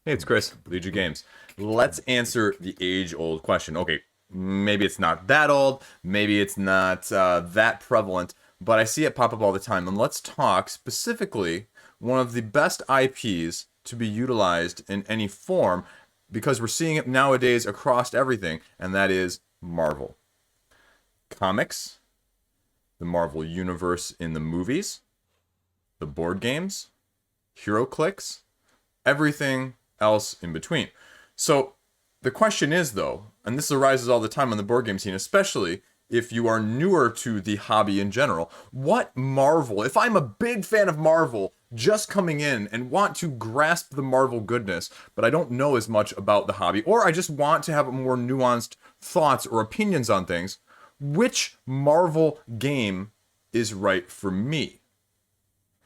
Hey, it's Chris, Liege Games. Let's answer the age-old question. Okay, maybe it's not that old, maybe it's not that prevalent, but I see it pop up all the time. And let's talk specifically one of the best IPs to be utilized in any form, because we're seeing it nowadays across everything, and that is Marvel. Comics, the Marvel Universe in the movies, the board games, HeroClix, everything else in between. So the question is, though, and this arises all the time on the board game scene, especially if you are newer to the hobby in general, what Marvel, if I'm a big fan of Marvel just coming in and want to grasp the Marvel goodness, but I don't know as much about the hobby, or I just want to have more nuanced thoughts or opinions on things, which Marvel game is right for me?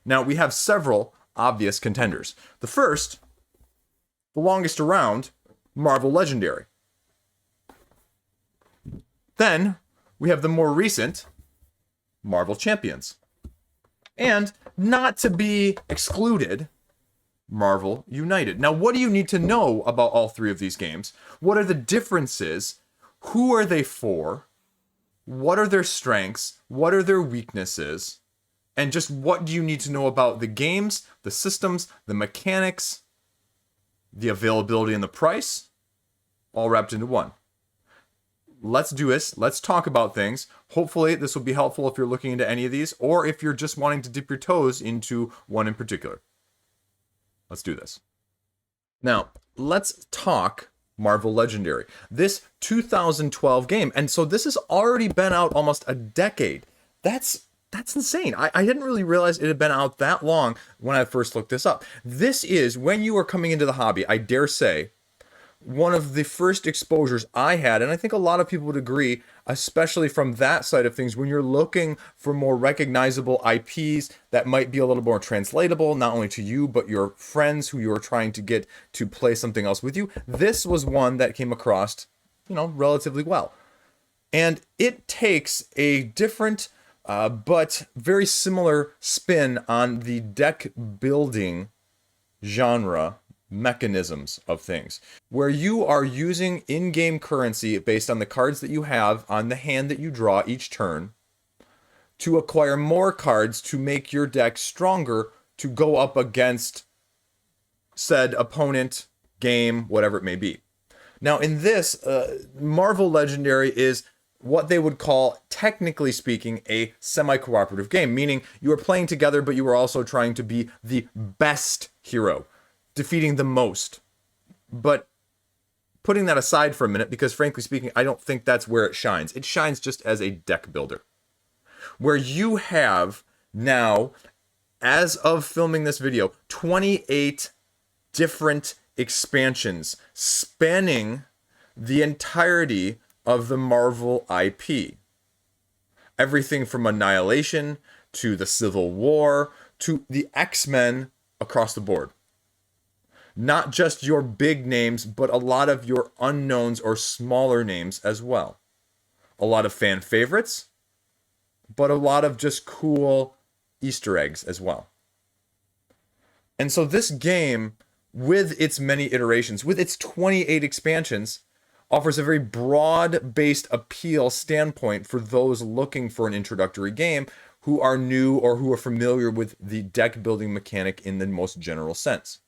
Now, we have several obvious contenders. The first, the longest around, Marvel Legendary. Then we have the more recent Marvel Champions. And not to be excluded, Marvel United. Now, what do you need to know about all three of these games? What are the differences? Who are they for? What are their strengths? What are their weaknesses? And just what do you need to know about the games, the systems, the mechanics, the availability and the price, all wrapped into one. Let's do this. Let's talk about things. Hopefully this will be helpful if you're looking into any of these, or if you're just wanting to dip your toes into one in particular. Let's do this. Now, let's talk Marvel Legendary. This 2012 game, and so this has already been out almost a decade. That's insane. I didn't really realize it had been out that long when I first looked this up. This is, when you are coming into the hobby, I dare say, one of the first exposures I had, and I think a lot of people would agree, especially from that side of things, when you're looking for more recognizable IPs that might be a little more translatable, not only to you, but your friends who you're trying to get to play something else with you. This was one that came across, relatively well. And it takes a different but very similar spin on the deck building genre mechanisms of things, where you are using in-game currency based on the cards that you have on the hand that you draw each turn to acquire more cards to make your deck stronger to go up against said opponent, game, whatever it may be. Now in this, Marvel Legendary is what they would call, technically speaking, a semi-cooperative game, meaning you are playing together, but you are also trying to be the best hero, defeating the most. But putting that aside for a minute, because frankly speaking, I don't think that's where it shines. It shines just as a deck builder, where you have now, as of filming this video, 28 different expansions spanning the entirety of the Marvel IP. Everything from Annihilation to the Civil War to the X-Men across the board. Not just your big names, but a lot of your unknowns or smaller names as well. A lot of fan favorites, but a lot of just cool Easter eggs as well. And so this game, with its many iterations, with its 28 expansions, offers a very broad-based appeal standpoint for those looking for an introductory game who are new or who are familiar with the deck building mechanic in the most general sense.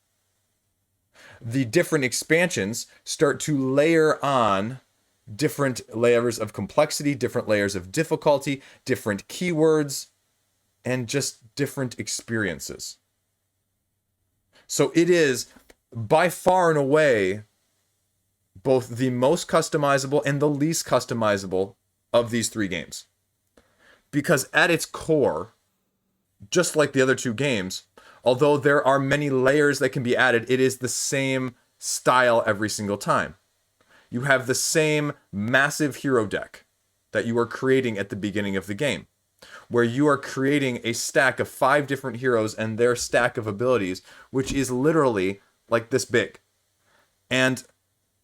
The different expansions start to layer on different layers of complexity, different layers of difficulty, different keywords, and just different experiences. So it is by far and away both the most customizable and the least customizable of these three games. Because at its core, just like the other two games, although there are many layers that can be added, it is the same style every single time. You have the same massive hero deck that you are creating at the beginning of the game, where you are creating a stack of 5 different heroes and their stack of abilities, which is literally like this big. And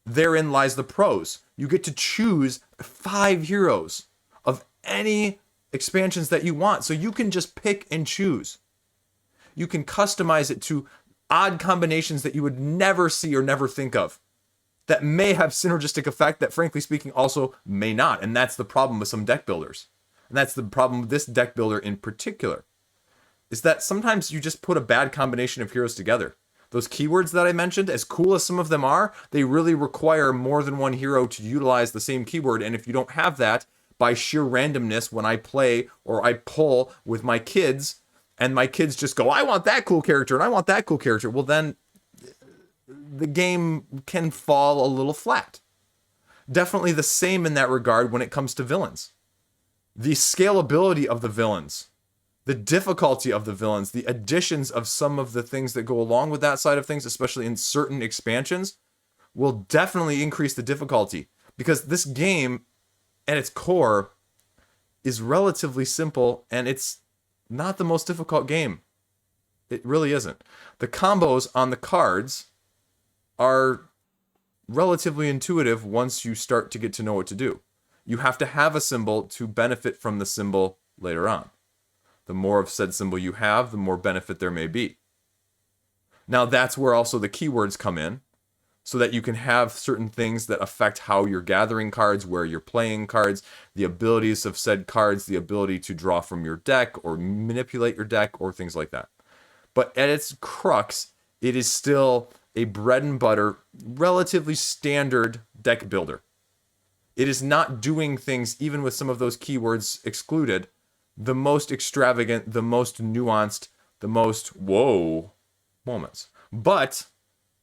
therein lies the pros. You get to choose 5 heroes of any expansions that you want. So you can just pick and choose. You can customize it to odd combinations that you would never see or never think of, that may have synergistic effect that, frankly speaking, also may not. And that's the problem with some deck builders. And that's the problem with this deck builder in particular, is that sometimes you just put a bad combination of heroes together. Those keywords that I mentioned, as cool as some of them are, they really require more than one hero to utilize the same keyword. And if you don't have that, by sheer randomness, when I play or I pull with my kids, and my kids just go, I want that cool character and I want that cool character, well then the game can fall a little flat. Definitely the same in that regard when it comes to villains. The scalability of the villains, the difficulty of the villains, the additions of some of the things that go along with that side of things, especially in certain expansions, will definitely increase the difficulty. Because this game, at its core, is relatively simple, and it's not the most difficult game. It really isn't. The combos on the cards are relatively intuitive once you start to get to know what to do. You have to have a symbol to benefit from the symbol later on. The more of said symbol you have, the more benefit there may be. Now that's where also the keywords come in, so that you can have certain things that affect how you're gathering cards, where you're playing cards, the abilities of said cards, the ability to draw from your deck or manipulate your deck or things like that. But at its crux, it is still a bread and butter, relatively standard deck builder. It is not doing things, even with some of those keywords excluded, the most extravagant, the most nuanced, the most whoa moments. But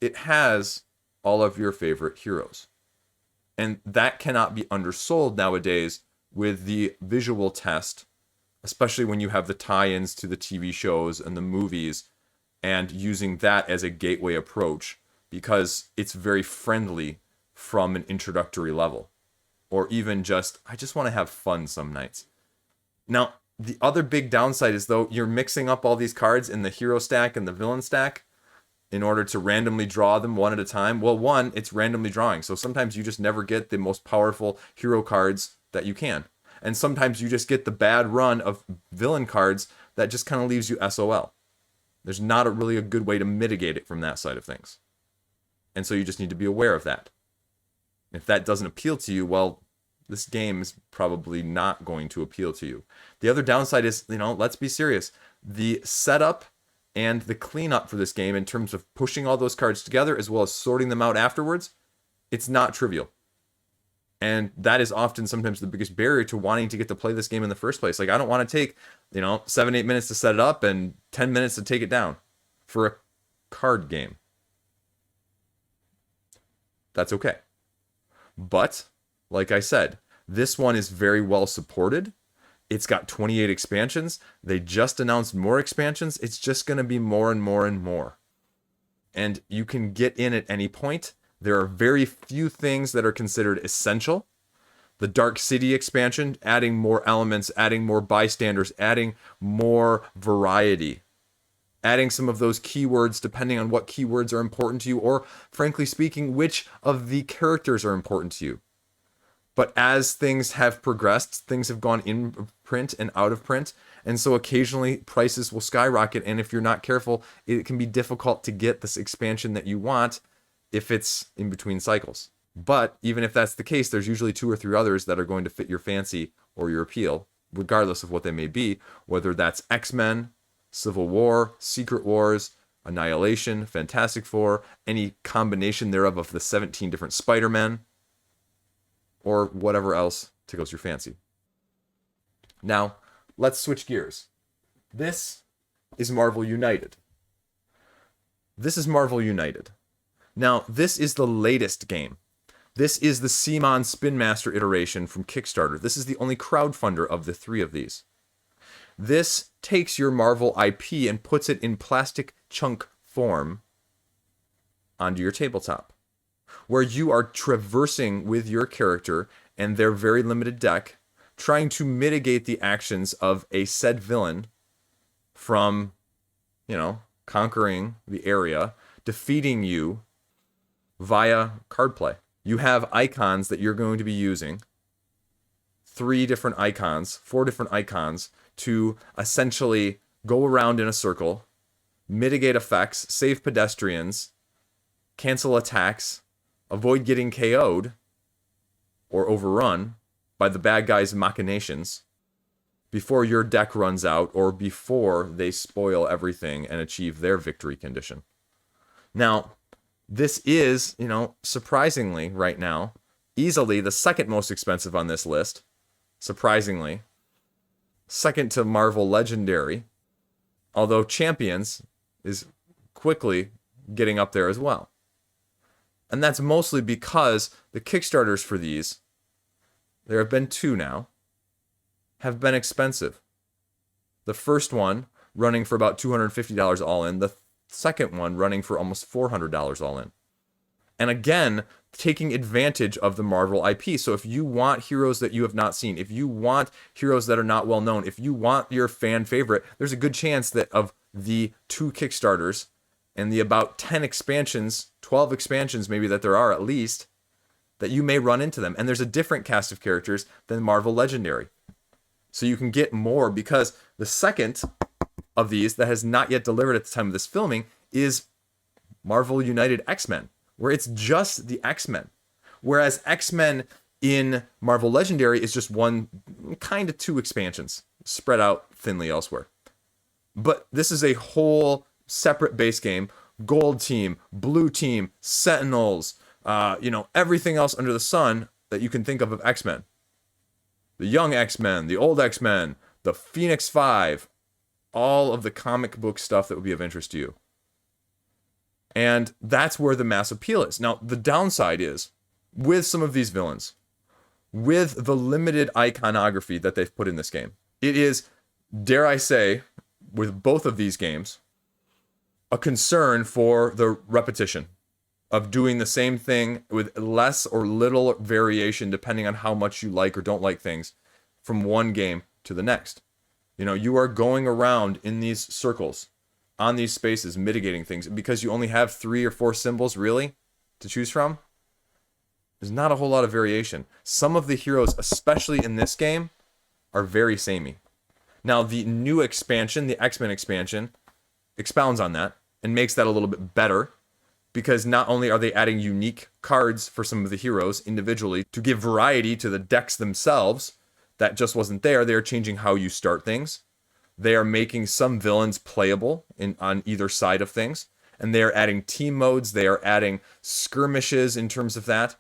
it has all of your favorite heroes. And that cannot be undersold nowadays with the visual test, especially when you have the tie-ins to the TV shows and the movies, and using that as a gateway approach, because it's very friendly from an introductory level. Or even just, I just want to have fun some nights. Now, the other big downside is, though, you're mixing up all these cards in the hero stack and the villain stack in order to randomly draw them one at a time. Well, one, it's randomly drawing. So sometimes you just never get the most powerful hero cards that you can. And sometimes you just get the bad run of villain cards that just kind of leaves you SOL. There's not really a good way to mitigate it from that side of things. And so you just need to be aware of that. If that doesn't appeal to you, well, this game is probably not going to appeal to you. The other downside is, let's be serious. The setup and the cleanup for this game in terms of pushing all those cards together as well as sorting them out afterwards, it's not trivial. And that is often sometimes the biggest barrier to wanting to get to play this game in the first place. Like, I don't want to take, 7-8 minutes to set it up and 10 minutes to take it down for a card game. That's okay. But, like I said, this one is very well supported. It's got 28 expansions. They just announced more expansions. It's just going to be more and more and more. And you can get in at any point. There are very few things that are considered essential. The Dark City expansion, adding more elements, adding more bystanders, adding more variety. Adding some of those keywords depending on what keywords are important to you, or frankly speaking, which of the characters are important to you. But as things have progressed, things have gone in print and out of print, and so occasionally prices will skyrocket, and if you're not careful, it can be difficult to get this expansion that you want if it's in between cycles. But even if that's the case, there's usually 2 or 3 others that are going to fit your fancy or your appeal, regardless of what they may be, whether that's X-Men, Civil War, Secret Wars, Annihilation, Fantastic Four, any combination thereof of the 17 different Spider-Men, or whatever else tickles your fancy. Now, let's switch gears. This is Marvel United. This is Marvel United. Now, this is the latest game. This is the Simon Spin Master iteration from Kickstarter. This is the only crowdfunder of the 3 of these. This takes your Marvel IP and puts it in plastic chunk form onto your tabletop, where you are traversing with your character and their very limited deck, trying to mitigate the actions of a said villain from, conquering the area, defeating you via card play. You have icons that you're going to be using, 4 different icons, to essentially go around in a circle, mitigate effects, save pedestrians, cancel attacks, avoid getting KO'd or overrun by the bad guys' machinations before your deck runs out or before they spoil everything and achieve their victory condition. Now, this is, surprisingly right now, easily the second most expensive on this list. Surprisingly. Second to Marvel Legendary. Although Champions is quickly getting up there as well. And that's mostly because the Kickstarters for these, there have been 2 now, have been expensive. The first one running for about $250 all in. The second one running for almost $400 all in. And again, taking advantage of the Marvel IP. So if you want heroes that you have not seen, if you want heroes that are not well known, if you want your fan favorite, there's a good chance that of the 2 Kickstarters and the about 10 expansions, 12 expansions maybe that there are at least, that you may run into them. And there's a different cast of characters than Marvel Legendary. So you can get more, because the second of these that has not yet delivered at the time of this filming is Marvel United X-Men, where it's just the X-Men. Whereas X-Men in Marvel Legendary is just one, kind of 2 expansions spread out thinly elsewhere. But this is a whole separate base game. Gold Team, Blue Team, Sentinels, everything else under the sun that you can think of X-Men. The young X-Men, the old X-Men, the Phoenix 5, all of the comic book stuff that would be of interest to you. And that's where the mass appeal is. Now, the downside is, with some of these villains, with the limited iconography that they've put in this game, it is, dare I say, with both of these games, a concern for the repetition of doing the same thing with less or little variation depending on how much you like or don't like things from one game to the next. You are going around in these circles, on these spaces, mitigating things, because you only have 3 or 4 symbols really to choose from. There's not a whole lot of variation. Some of the heroes, especially in this game, are very samey. Now, the new expansion, the X-Men expansion, expounds on that and makes that a little bit better, because not only are they adding unique cards for some of the heroes individually to give variety to the decks themselves, that just wasn't there. They are changing how you start things. They are making some villains playable on either side of things. And they are adding team modes. They are adding skirmishes in terms of that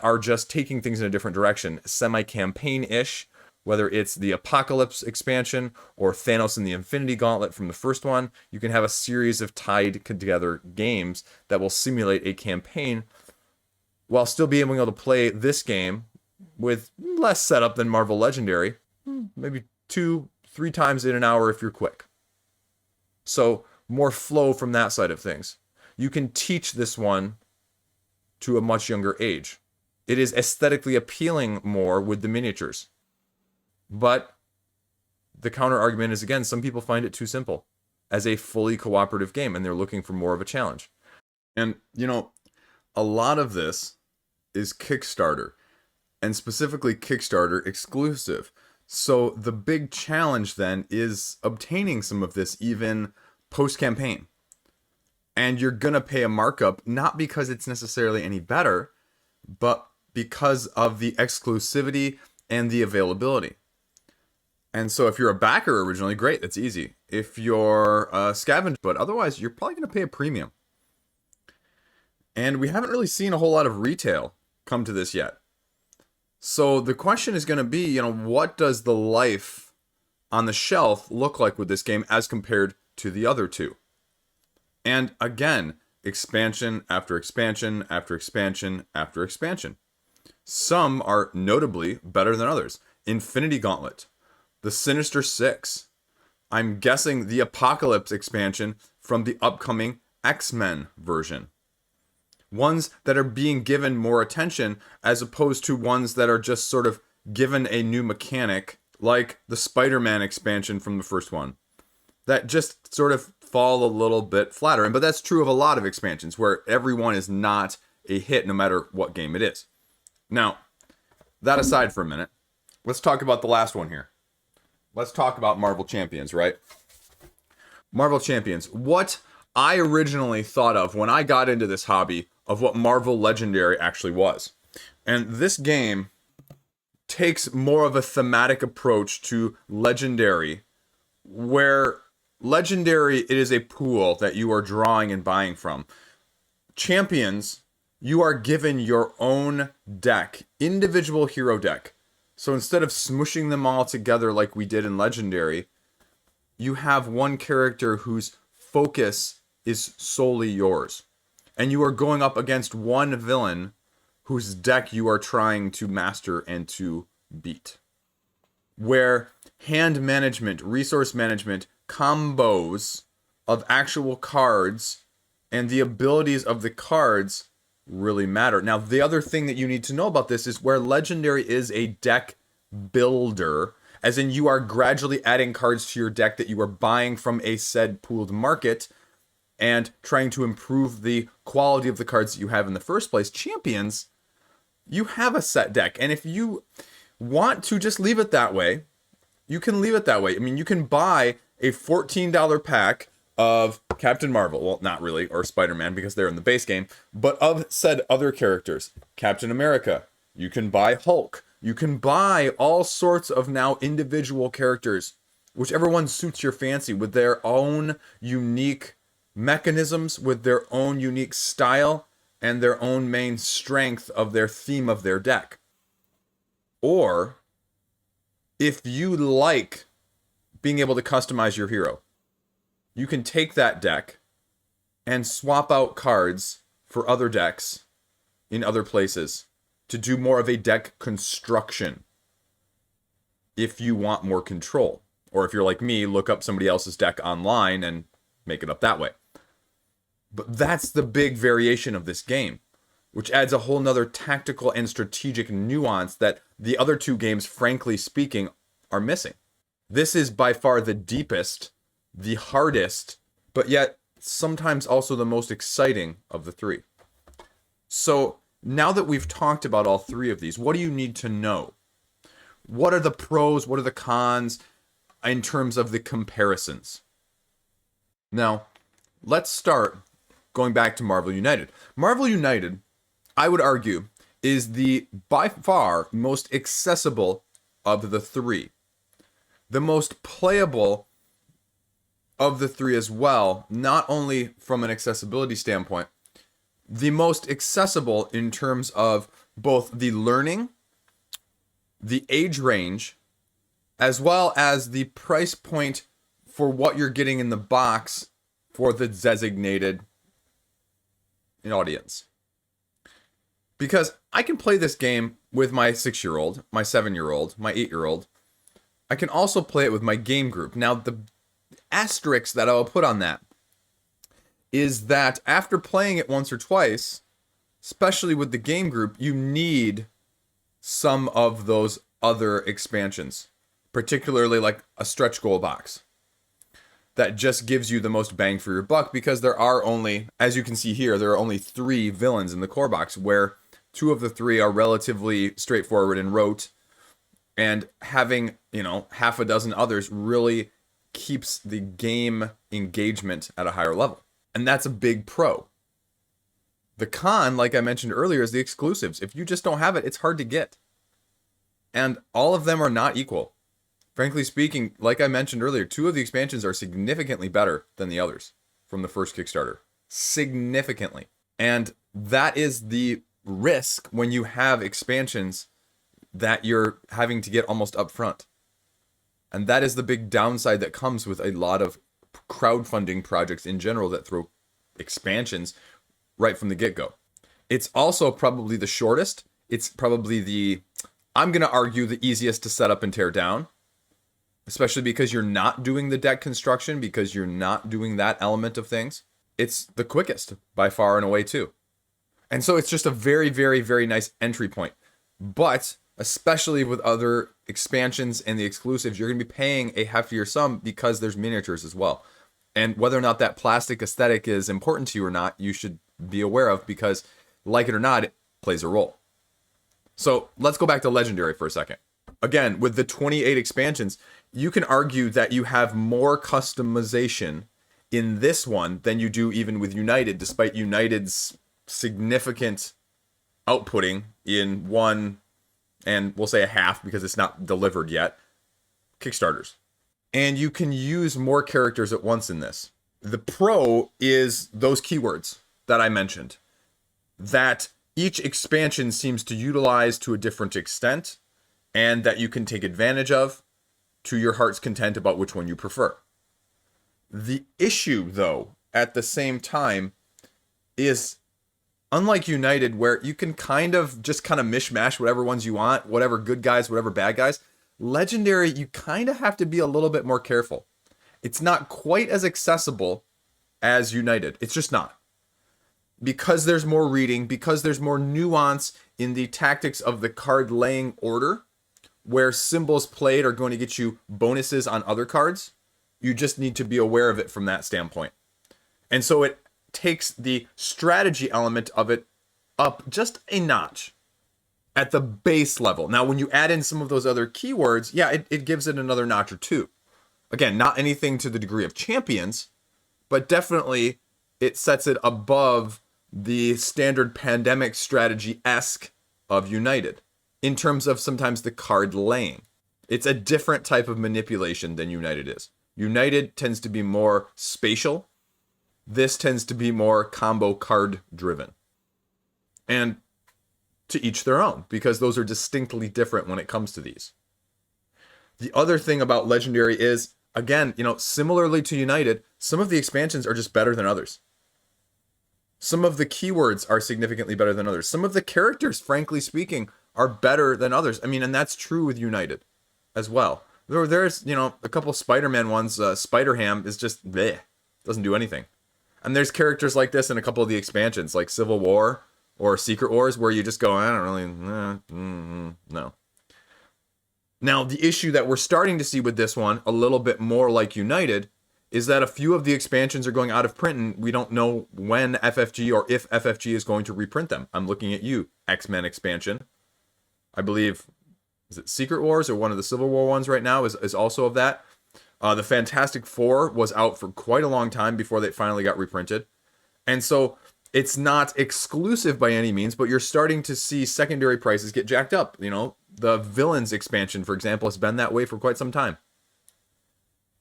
are just taking things in a different direction. Semi-campaign-ish, whether it's the Apocalypse expansion or Thanos and the Infinity Gauntlet from the first one. You can have a series of tied together games that will simulate a campaign while still being able to play this game with less setup than Marvel Legendary. Maybe 2-3 times in an hour if you're quick. So more flow from that side of things. You can teach this one to a much younger age. It is aesthetically appealing more with the miniatures. But the counter argument is, again, some people find it too simple as a fully cooperative game, and they're looking for more of a challenge. And, a lot of this is Kickstarter, and specifically Kickstarter exclusive. So the big challenge then is obtaining some of this even post-campaign. And you're going to pay a markup, not because it's necessarily any better, but because of the exclusivity and the availability. And so if you're a backer originally, great, that's easy. If you're a scavenger, but otherwise you're probably going to pay a premium. And we haven't really seen a whole lot of retail come to this yet. So the question is going to be, what does the life on the shelf look like with this game as compared to the other 2? And again, expansion after expansion after expansion after expansion. Some are notably better than others. Infinity Gauntlet, the Sinister Six. I'm guessing the Apocalypse expansion from the upcoming X-Men version. Ones that are being given more attention as opposed to ones that are just sort of given a new mechanic, like the Spider-Man expansion from the first one, that just sort of fall a little bit flatter. But that's true of a lot of expansions where everyone is not a hit no matter what game it is. Now, that aside for a minute, let's talk about the last one here. Let's talk about Marvel Champions, right? Marvel Champions. What I originally thought of when I got into this hobby of what Marvel Legendary actually was. And this game takes more of a thematic approach to Legendary, where Legendary, it is a pool that you are drawing and buying from. Champions, you are given your own deck, individual hero deck. So instead of smushing them all together like we did in Legendary, you have one character whose focus is solely yours. And you are going up against one villain whose deck you are trying to master and to beat. Where hand management, resource management, combos of actual cards and the abilities of the cards really matter. Now, the other thing that you need to know about this is where Legendary is a deck builder, as in you are gradually adding cards to your deck that you are buying from a said pooled market and trying to improve the quality of the cards that you have in the first place. Champions, you have a set deck, and if you want to just leave it that way, you can leave it that way. I mean, you can buy a $14 pack of Captain Marvel, well, not really, or Spider-Man because they're in the base game, but of said other characters. Captain America, you can buy Hulk, you can buy all sorts of now individual characters, whichever one suits your fancy, with their own unique mechanisms, with their own unique style, and their own main strength of their theme of their deck. Or, if you like being able to customize your hero, you can take that deck and swap out cards for other decks in other places to do more of a deck construction if you want more control. Or if you're like me, look up somebody else's deck online and make it up that way. But that's the big variation of this game, which adds a whole nother tactical and strategic nuance that the other two games, frankly speaking, are missing. This is by far the deepest, the hardest, but yet sometimes also the most exciting of the three. So now that we've talked about all three of these, what do you need to know? What are the pros? What are the cons in terms of the comparisons? Now, let's start going back to Marvel United. Marvel United, I would argue, is the by far most accessible of the three. The most playable of the three as well, not only from an accessibility standpoint, the most accessible in terms of both the learning, the age range, as well as the price point for what you're getting in the box for the designated audience. Because I can play this game with my 6-year-old, my 7-year-old, my 8-year-old. I can also play it with my game group. Now, the asterisk that I'll put on that is that after playing it once or twice, especially with the game group, you need some of those other expansions, particularly like a stretch goal box. That just gives you the most bang for your buck because there are only, as you can see here, there are only 3 villains in the core box, where 2 of the 3 are relatively straightforward and rote, and having, half a dozen others really keeps the game engagement at a higher level. And that's a big pro. The con, like I mentioned earlier, is the exclusives. If you just don't have it, it's hard to get. And all of them are not equal. Frankly speaking, like I mentioned earlier, 2 of the expansions are significantly better than the others from the first Kickstarter. Significantly. And that is the risk when you have expansions that you're having to get almost upfront. And that is the big downside that comes with a lot of crowdfunding projects in general that throw expansions right from the get-go. It's also probably the shortest. It's probably I'm going to argue, the easiest to set up and tear down. Especially because you're not doing the deck construction, because you're not doing that element of things. It's the quickest by far and away too. And so it's just a very, very, very nice entry point. But especially with other expansions and the exclusives, you're going to be paying a heftier sum because there's miniatures as well. And whether or not that plastic aesthetic is important to you or not, you should be aware of, because like it or not, it plays a role. So let's go back to Legendary for a second. Again, with the 28 expansions, you can argue that you have more customization in this one than you do even with United, despite United's significant outputting in one, and we'll say a half because it's not delivered yet, Kickstarters. And you can use more characters at once in this. The pro is those keywords that I mentioned, that each expansion seems to utilize to a different extent, and that you can take advantage of to your heart's content about which one you prefer. The issue, though, at the same time, is unlike United, where you can kind of mishmash whatever ones you want, whatever good guys, whatever bad guys, Legendary, you kind of have to be a little bit more careful. It's not quite as accessible as United. It's just not. Because there's more reading, because there's more nuance in the tactics of the card laying order, where symbols played are going to get you bonuses on other cards. You just need to be aware of it from that standpoint. And so it takes the strategy element of it up just a notch at the base level. Now, when you add in some of those other keywords, yeah, it gives it another notch or two. Again, not anything to the degree of Champions, but definitely it sets it above the standard pandemic strategy-esque of United in terms of sometimes the card laying. It's a different type of manipulation than United is. United tends to be more spatial. This tends to be more combo card driven. And to each their own, because those are distinctly different when it comes to these. The other thing about Legendary is, again, similarly to United, some of the expansions are just better than others. Some of the keywords are significantly better than others. Some of the characters, frankly speaking, are better than others. I mean, and that's true with United as well. There's, a couple Spider-Man ones. Spider-Ham is just bleh, doesn't do anything. And there's characters like this in a couple of the expansions, like Civil War or Secret Wars, where you just go, I don't really, no. Now, the issue that we're starting to see with this one, a little bit more like United, is that a few of the expansions are going out of print, and we don't know when FFG or if FFG is going to reprint them. I'm looking at you, X-Men expansion. I believe, is it Secret Wars or one of the Civil War ones right now is also of that. The Fantastic Four was out for quite a long time before they finally got reprinted. And so it's not exclusive by any means, but you're starting to see secondary prices get jacked up. The Villains expansion, for example, has been that way for quite some time.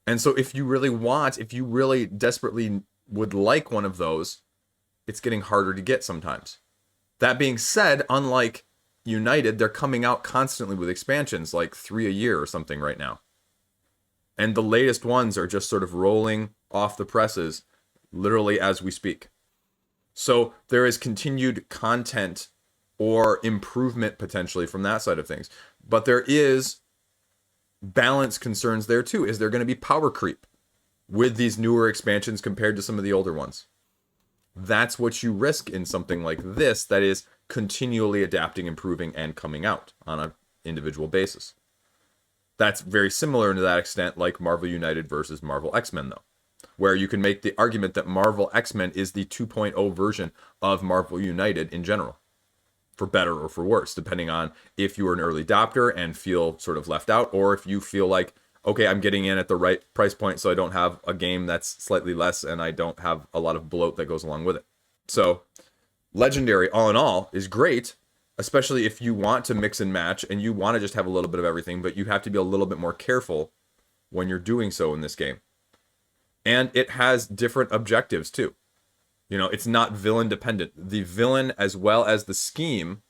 And so if you really desperately would like one of those, it's getting harder to get sometimes. That being said, unlike United, they're coming out constantly with expansions, like 3 a year or something right now. And the latest ones are just sort of rolling off the presses, literally as we speak. So there is continued content or improvement potentially from that side of things. But there is balance concerns there too. Is there going to be power creep with these newer expansions compared to some of the older ones? That's what you risk in something like this that is continually adapting, improving, and coming out on an individual basis. That's very similar to that extent like Marvel United versus Marvel X-Men, though, where you can make the argument that Marvel X-Men is the 2.0 version of Marvel United in general, for better or for worse, depending on if you are an early adopter and feel sort of left out, or if you feel like, okay, I'm getting in at the right price point so I don't have a game that's slightly less and I don't have a lot of bloat that goes along with it. So Legendary, all in all, is great, especially if you want to mix and match and you want to just have a little bit of everything, but you have to be a little bit more careful when you're doing so in this game. And it has different objectives too. It's not villain dependent. The villain as well as the scheme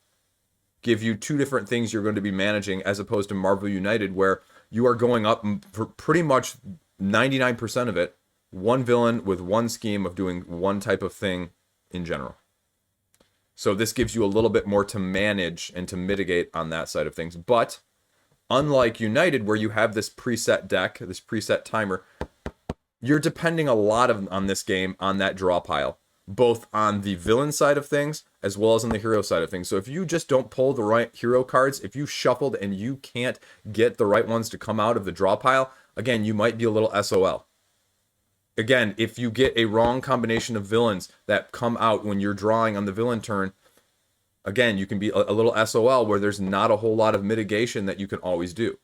give you two different things you're going to be managing, as opposed to Marvel United, where you are going up for pretty much 99% of it, one villain with one scheme of doing one type of thing in general. So this gives you a little bit more to manage and to mitigate on that side of things. But unlike United, where you have this preset deck, this preset timer, you're depending a lot on this game on that draw pile, both on the villain side of things as well as on the hero side of things. So if you just don't pull the right hero cards, if you shuffled and you can't get the right ones to come out of the draw pile, again, you might be a little SOL. Again, if you get a wrong combination of villains that come out when you're drawing on the villain turn, again, you can be a little SOL where there's not a whole lot of mitigation that you can always do.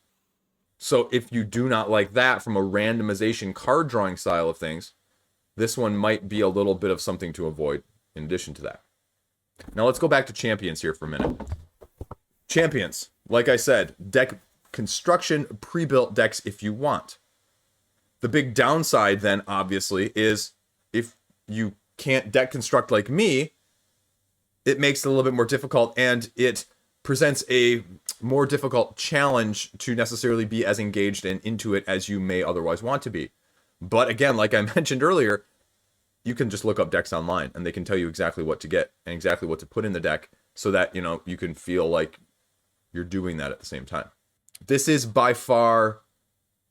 So if you do not like that from a randomization card drawing style of things, this one might be a little bit of something to avoid in addition to that. Now let's go back to champions here for a minute. Champions, like I said, deck construction, pre-built decks if you want. The big downside then, obviously, is if you can't deck construct like me, it makes it a little bit more difficult, and it presents a more difficult challenge to necessarily be as engaged and into it as you may otherwise want to be. But again, like I mentioned earlier, you can just look up decks online and they can tell you exactly what to get and exactly what to put in the deck so that, you know, you can feel like you're doing that at the same time. This is by far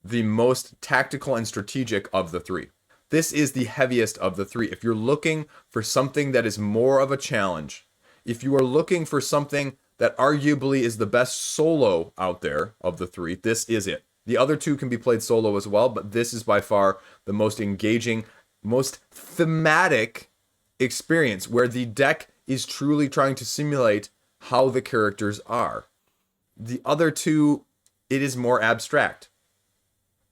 the most tactical and strategic of the three. This is the heaviest of the three. If you're looking for something that is more of a challenge, if you are looking for something that arguably is the best solo out there of the three, this is it. The other two can be played solo as well, but this is by far the most engaging, most thematic experience where the deck is truly trying to simulate how the characters are. The other two, it is more abstract.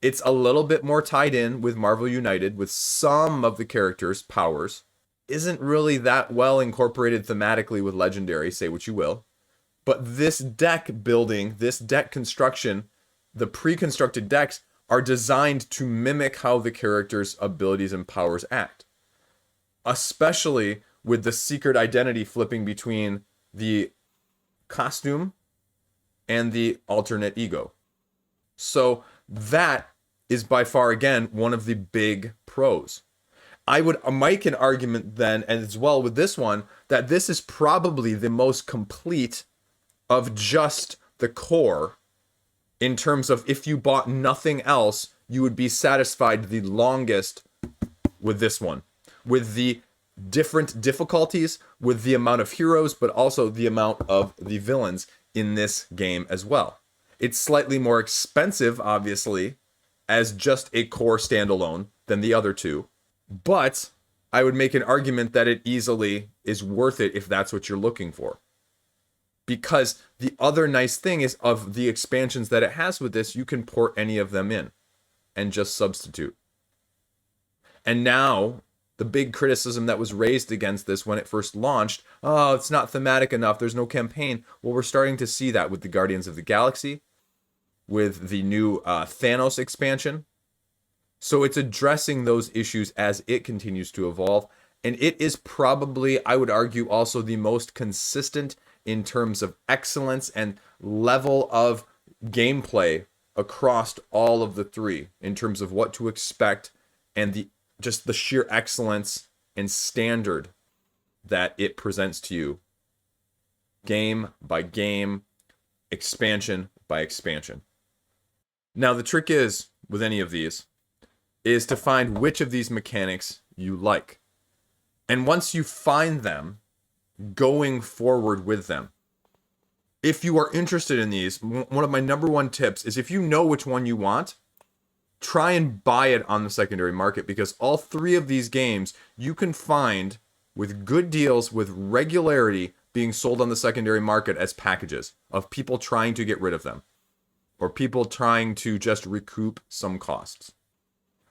It's a little bit more tied in with Marvel United, with some of the characters' powers. Isn't really that well incorporated thematically with Legendary, say what you will. But this deck building, this deck construction, the pre-constructed decks are designed to mimic how the characters' abilities and powers act. Especially with the secret identity flipping between the costume and the alternate ego. So that is by far, again, one of the big pros. I would make an argument then, and as well with this one, that this is probably the most complete of just the core in terms of if you bought nothing else, you would be satisfied the longest with this one. With the different difficulties, with the amount of heroes, but also the amount of the villains in this game as well. It's slightly more expensive, obviously, as just a core standalone than the other two. But I would make an argument that it easily is worth it if that's what you're looking for. Because the other nice thing is of the expansions that it has with this, you can port any of them in and just substitute. And now, the big criticism that was raised against this when it first launched, oh, it's not thematic enough, there's no campaign. Well, we're starting to see that with the Guardians of the Galaxy, with the new Thanos expansion. So it's addressing those issues as it continues to evolve. And it is probably, I would argue, also the most consistent in terms of excellence and level of gameplay across all of the three, in terms of what to expect and just the sheer excellence and standard that it presents to you, game by game, expansion by expansion. Now, the trick is, with any of these, is to find which of these mechanics you like. And once you find them, going forward with them. If you are interested in these, one of my number one tips is if you know which one you want, try and buy it on the secondary market, because all three of these games you can find with good deals, with regularity, being sold on the secondary market as packages of people trying to get rid of them or people trying to just recoup some costs.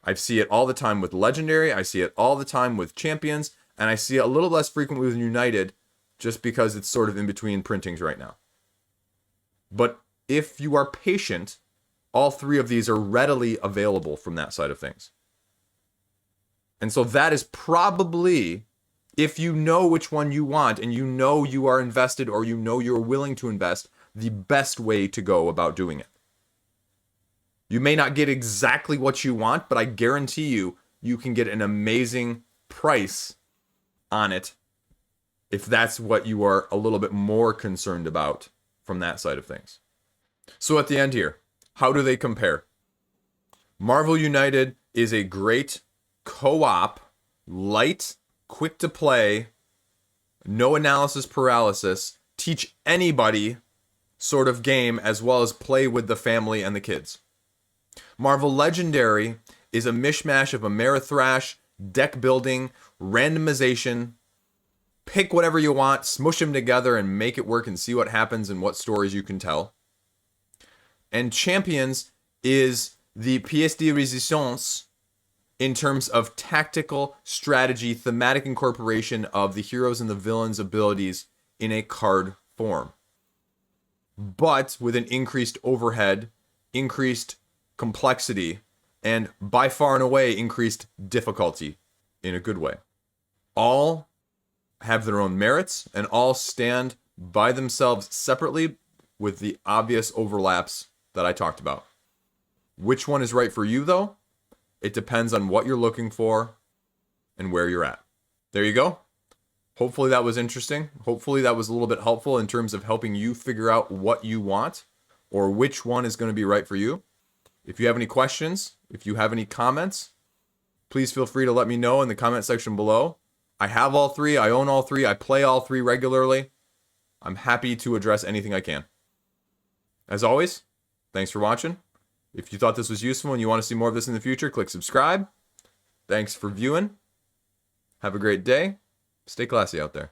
I see it all the time with Legendary, I see it all the time with Champions, and I see it a little less frequently with United just because it's sort of in between printings right now. But if you are patient, all three of these are readily available from that side of things. And so that is probably, if you know which one you want and you know you are invested or you know you're willing to invest, the best way to go about doing it. You may not get exactly what you want, but I guarantee you, you can get an amazing price on it if that's what you are a little bit more concerned about from that side of things. So at the end here, how do they compare? Marvel United is a great co-op, light, quick to play, no analysis paralysis, teach anybody sort of game as well as play with the family and the kids. Marvel Legendary is a mishmash of Amerithrash, deck building, randomization. Pick whatever you want, smush them together, and make it work and see what happens and what stories you can tell. And Champions is the pièce de résistance in terms of tactical strategy, thematic incorporation of the heroes and the villains' abilities in a card form, but with an increased overhead, increased complexity, and by far and away increased difficulty in a good way. All have their own merits and all stand by themselves separately with the obvious overlaps that I talked about. Which one is right for you, though? It depends on what you're looking for and where you're at. There you go. Hopefully that was interesting. Hopefully that was a little bit helpful in terms of helping you figure out what you want or which one is going to be right for you. If you have any questions, if you have any comments, please feel free to let me know in the comment section below. I have all three. I own all three. I play all three regularly. I'm happy to address anything I can. As always, thanks for watching. If you thought this was useful and you want to see more of this in the future, click subscribe. Thanks for viewing. Have a great day. Stay classy out there.